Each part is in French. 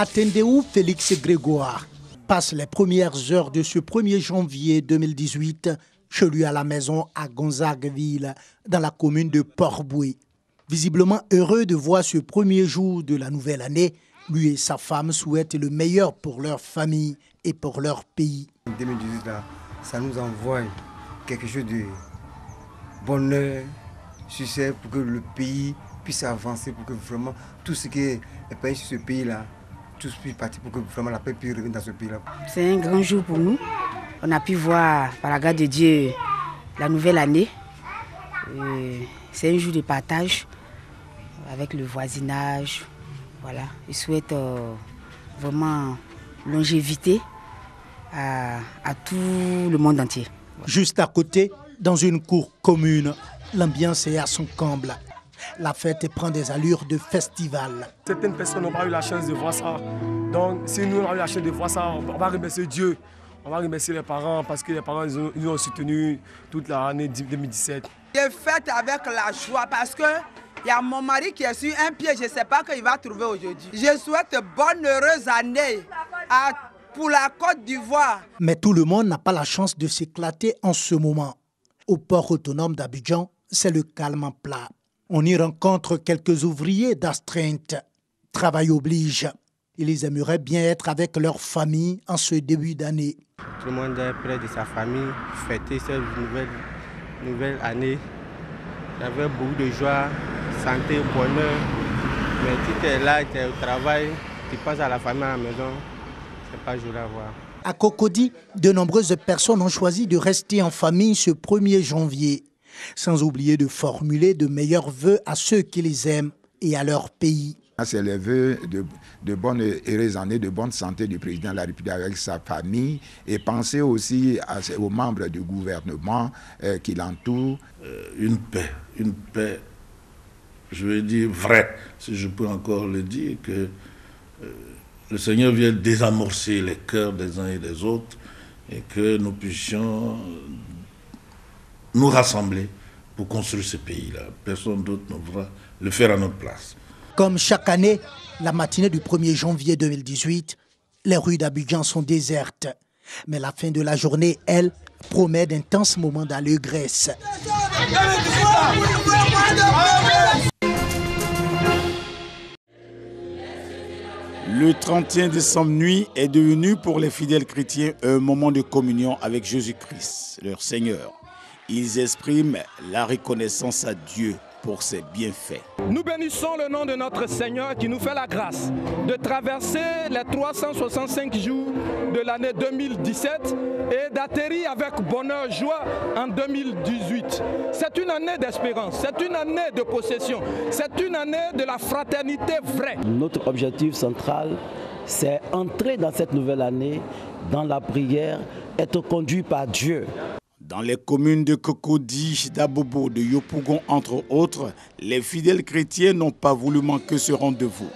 À Tendéou, Félix Grégoire passe les premières heures de ce 1er janvier 2018 chez lui à la maison à Gonzagueville, dans la commune de Port-Boué. Visiblement heureux de voir ce premier jour de la nouvelle année, lui et sa femme souhaitent le meilleur pour leur famille et pour leur pays. En 2018, là, ça nous envoie quelque chose de bonheur, succès pour que le pays puisse avancer, pour que vraiment tout ce qui est pays sur ce pays-là, tous puissent partir pour que vraiment la paix puisse revenir dans ce pays-là. C'est un grand jour pour nous. On a pu voir, par la grâce de Dieu, la nouvelle année. C'est un jour de partage avec le voisinage. Voilà. Je souhaite vraiment longévité à tout le monde entier. Juste à côté, dans une cour commune, l'ambiance est à son comble. La fête prend des allures de festival. Certaines personnes n'ont pas eu la chance de voir ça. Donc, si nous avons eu la chance de voir ça, on va remercier Dieu. On va remercier les parents parce que les parents nous ont soutenus toute l'année 2017. Je fête avec la joie parce que il y a mon mari qui est sur un pied, je ne sais pas qu'il va trouver aujourd'hui. Je souhaite bonne, heureuse année pour la Côte d'Ivoire. Mais tout le monde n'a pas la chance de s'éclater en ce moment. Au port autonome d'Abidjan, c'est le calme en plat. On y rencontre quelques ouvriers d'astreinte. Travail oblige. Ils aimeraient bien être avec leur famille en ce début d'année. Tout le monde est près de sa famille, fêter cette nouvelle année. J'avais beaucoup de joie, santé, bonheur. Mais si tu es là, tu es au travail, tu passes à la famille à la maison, c'est pas joli à voir. À Cocody, de nombreuses personnes ont choisi de rester en famille ce 1er janvier, sans oublier de formuler de meilleurs vœux à ceux qui les aiment et à leur pays. C'est les vœux de bonne et heureuse année, de bonne santé du président de la République avec sa famille et penser aussi aux membres du gouvernement qui l'entourent. Une paix, je veux dire vraie, si je peux encore le dire, que le Seigneur vient désamorcer les cœurs des uns et des autres et que nous puissions nous rassembler pour construire ce pays-là. Personne d'autre ne pourra le faire à notre place. Comme chaque année, la matinée du 1er janvier 2018, les rues d'Abidjan sont désertes. Mais la fin de la journée, elle, promet d'intenses moments d'allégresse. Le 31 décembre nuit est devenu pour les fidèles chrétiens un moment de communion avec Jésus-Christ, leur Seigneur. Ils expriment la reconnaissance à Dieu pour ses bienfaits. Nous bénissons le nom de notre Seigneur qui nous fait la grâce de traverser les 365 jours de l'année 2017 et d'atterrir avec bonheur, joie en 2018. C'est une année d'espérance, c'est une année de possession, c'est une année de la fraternité vraie. Notre objectif central, c'est entrer dans cette nouvelle année, dans la prière, être conduit par Dieu. Dans les communes de Cocody, d'Abobo, de Yopougon, entre autres, les fidèles chrétiens n'ont pas voulu manquer ce rendez-vous.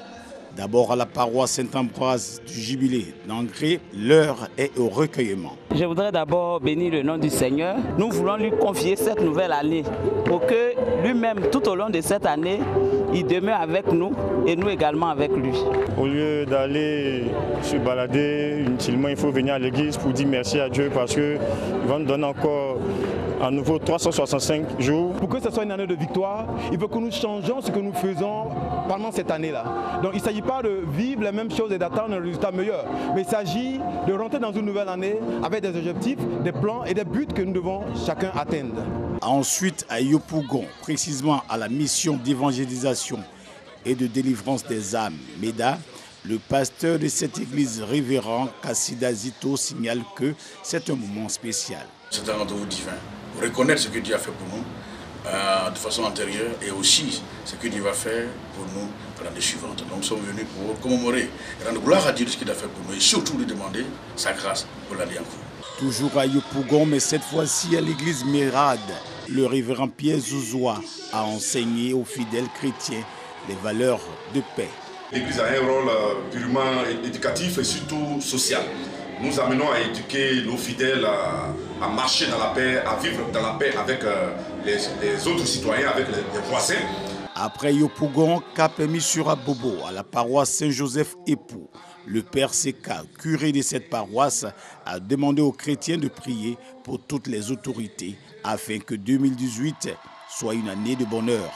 D'abord à la paroisse Saint-Ambroise du Jubilé d'Angré, l'heure est au recueillement. Je voudrais d'abord bénir le nom du Seigneur. Nous voulons lui confier cette nouvelle année pour que lui-même, tout au long de cette année, il demeure avec nous et nous également avec lui. Au lieu d'aller se balader inutilement, il faut venir à l'église pour dire merci à Dieu parce qu'il va nous donner encore à nouveau 365 jours. Pour que ce soit une année de victoire, il faut que nous changeons ce que nous faisons pendant cette année-là. Donc il ne s'agit pas de vivre les mêmes choses et d'attendre un résultat meilleur, mais il s'agit de rentrer dans une nouvelle année avec des objectifs, des plans et des buts que nous devons chacun atteindre. Ensuite à Yopougon, précisément à la mission d'évangélisation et de délivrance des âmes, MEDA, le pasteur de cette église, révérend Kassida Zito, signale que c'est un moment spécial. C'est un rendez-vous divin. Pour reconnaître ce que Dieu a fait pour nous de façon antérieure et aussi ce que Dieu va faire pour nous pour l'année suivante. Donc nous sommes venus pour commémorer et rendre gloire à Dieu de ce qu'il a fait pour nous et surtout lui demander sa grâce pour l'année en cours. Toujours à Yopougon, mais cette fois-ci à l'église Mérade, le révérend Pierre Zouzoua a enseigné aux fidèles chrétiens les valeurs de paix. L'église a un rôle purement éducatif et surtout social. Nous amenons à éduquer nos fidèles à marcher dans la paix, à vivre dans la paix avec les autres citoyens, avec les voisins. Après Yopougon, cap est mis sur Abobo, à la paroisse Saint-Joseph-Époux. Le père Seka, curé de cette paroisse, a demandé aux chrétiens de prier pour toutes les autorités afin que 2018 soit une année de bonheur.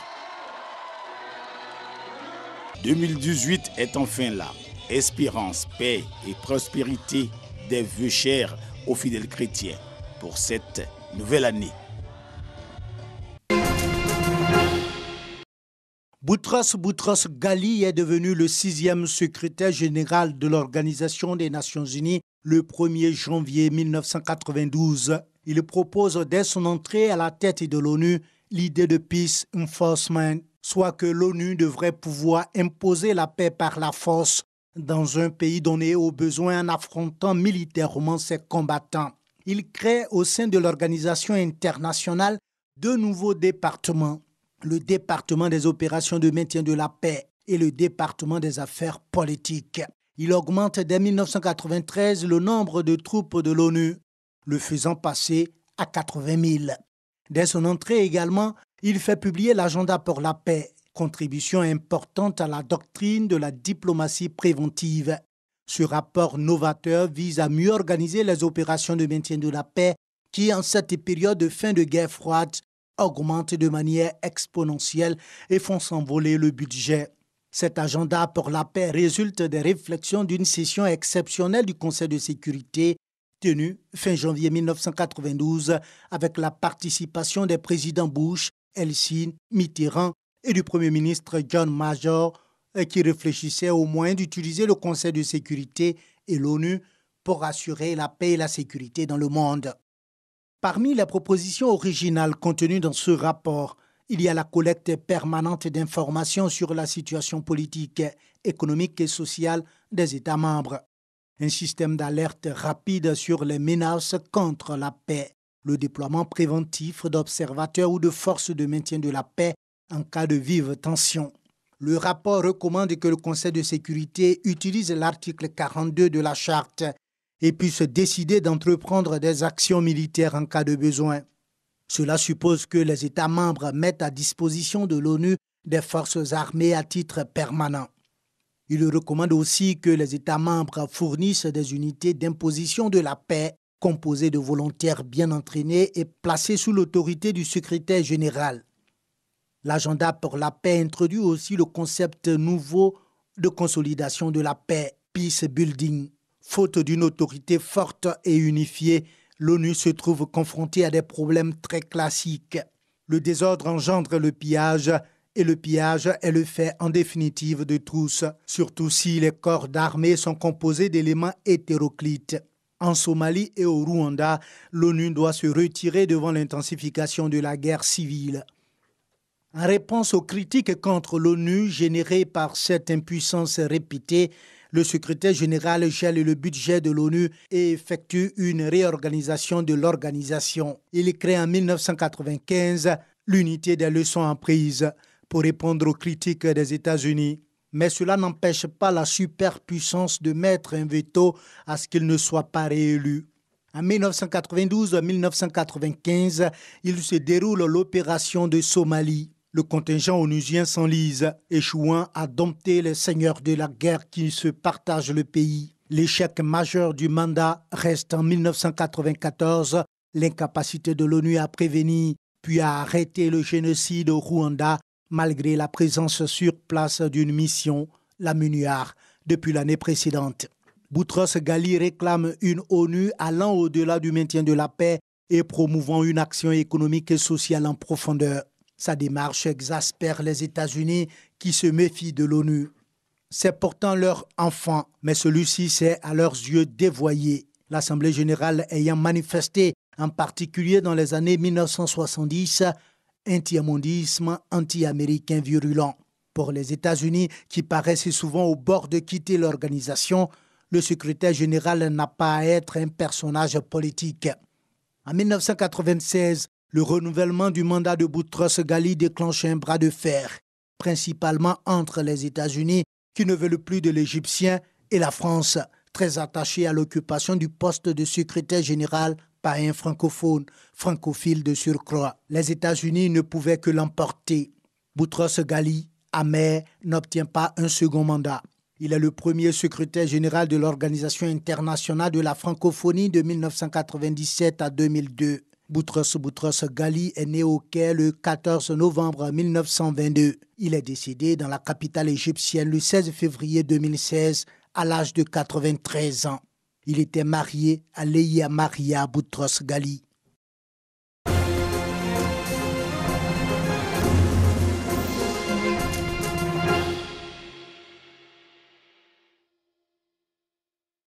2018 est enfin là. Espérance, paix et prospérité, des vœux chers aux fidèles chrétiens pour cette nouvelle année. Boutros Ghali est devenu le 6e secrétaire général de l'Organisation des Nations Unies le 1er janvier 1992. Il propose dès son entrée à la tête de l'ONU l'idée de Peace Enforcement, soit que l'ONU devrait pouvoir imposer la paix par la force dans un pays donné au besoin en affrontant militairement ses combattants. Il crée au sein de l'organisation internationale 2 nouveaux départements, le département des opérations de maintien de la paix et le département des affaires politiques. Il augmente dès 1993 le nombre de troupes de l'ONU, le faisant passer à 80 000. Dès son entrée également, il fait publier l'agenda pour la paix, contribution importante à la doctrine de la diplomatie préventive. Ce rapport novateur vise à mieux organiser les opérations de maintien de la paix qui, en cette période de fin de guerre froide, augmentent de manière exponentielle et font s'envoler le budget. Cet agenda pour la paix résulte des réflexions d'une session exceptionnelle du Conseil de sécurité tenue fin janvier 1992 avec la participation des présidents Bush, Helsinki, Mitterrand et du Premier ministre John Major qui réfléchissaient au moyen d'utiliser le Conseil de sécurité et l'ONU pour assurer la paix et la sécurité dans le monde. Parmi les propositions originales contenues dans ce rapport, il y a la collecte permanente d'informations sur la situation politique, économique et sociale des États membres, un système d'alerte rapide sur les menaces contre la paix, le déploiement préventif d'observateurs ou de forces de maintien de la paix en cas de vive tension. Le rapport recommande que le Conseil de sécurité utilise l'article 42 de la Charte et puisse décider d'entreprendre des actions militaires en cas de besoin. Cela suppose que les États membres mettent à disposition de l'ONU des forces armées à titre permanent. Il recommande aussi que les États membres fournissent des unités d'imposition de la paix composées de volontaires bien entraînés et placées sous l'autorité du secrétaire général. L'agenda pour la paix introduit aussi le concept nouveau de consolidation de la paix, peace building. Faute d'une autorité forte et unifiée, l'ONU se trouve confrontée à des problèmes très classiques. Le désordre engendre le pillage et le pillage est le fait en définitive de tous, surtout si les corps d'armée sont composés d'éléments hétéroclites. En Somalie et au Rwanda, l'ONU doit se retirer devant l'intensification de la guerre civile. En réponse aux critiques contre l'ONU générées par cette impuissance répétée, le secrétaire général gèle le budget de l'ONU et effectue une réorganisation de l'organisation. Il crée en 1995 l'unité des leçons apprises pour répondre aux critiques des États-Unis. Mais cela n'empêche pas la superpuissance de mettre un veto à ce qu'il ne soit pas réélu. En 1992-1995, il se déroule l'opération de Somalie. Le contingent onusien s'enlise, échouant à dompter les seigneurs de la guerre qui se partagent le pays. L'échec majeur du mandat reste en 1994, l'incapacité de l'ONU à prévenir puis à arrêter le génocide au Rwanda malgré la présence sur place d'une mission, la MINUAR, depuis l'année précédente. Boutros Ghali réclame une ONU allant au-delà du maintien de la paix et promouvant une action économique et sociale en profondeur. Sa démarche exaspère les États-Unis qui se méfient de l'ONU. C'est pourtant leur enfant, mais celui-ci s'est à leurs yeux dévoyé. L'Assemblée générale ayant manifesté, en particulier dans les années 1970, un tiers-mondisme anti-américain virulent. Pour les États-Unis, qui paraissent souvent au bord de quitter l'organisation, le secrétaire général n'a pas à être un personnage politique. En 1996, le renouvellement du mandat de Boutros Ghali déclenche un bras de fer, principalement entre les États-Unis, qui ne veulent plus de l'Égyptien, et la France, très attachée à l'occupation du poste de secrétaire général par un francophone, francophile de surcroît. Les États-Unis ne pouvaient que l'emporter. Boutros Ghali, amer, n'obtient pas un second mandat. Il est le premier secrétaire général de l'Organisation internationale de la francophonie de 1997 à 2002. Boutros Ghali est né au Caire le 14 novembre 1922. Il est décédé dans la capitale égyptienne le 16 février 2016 à l'âge de 93 ans. Il était marié à Leia Maria Boutros Ghali.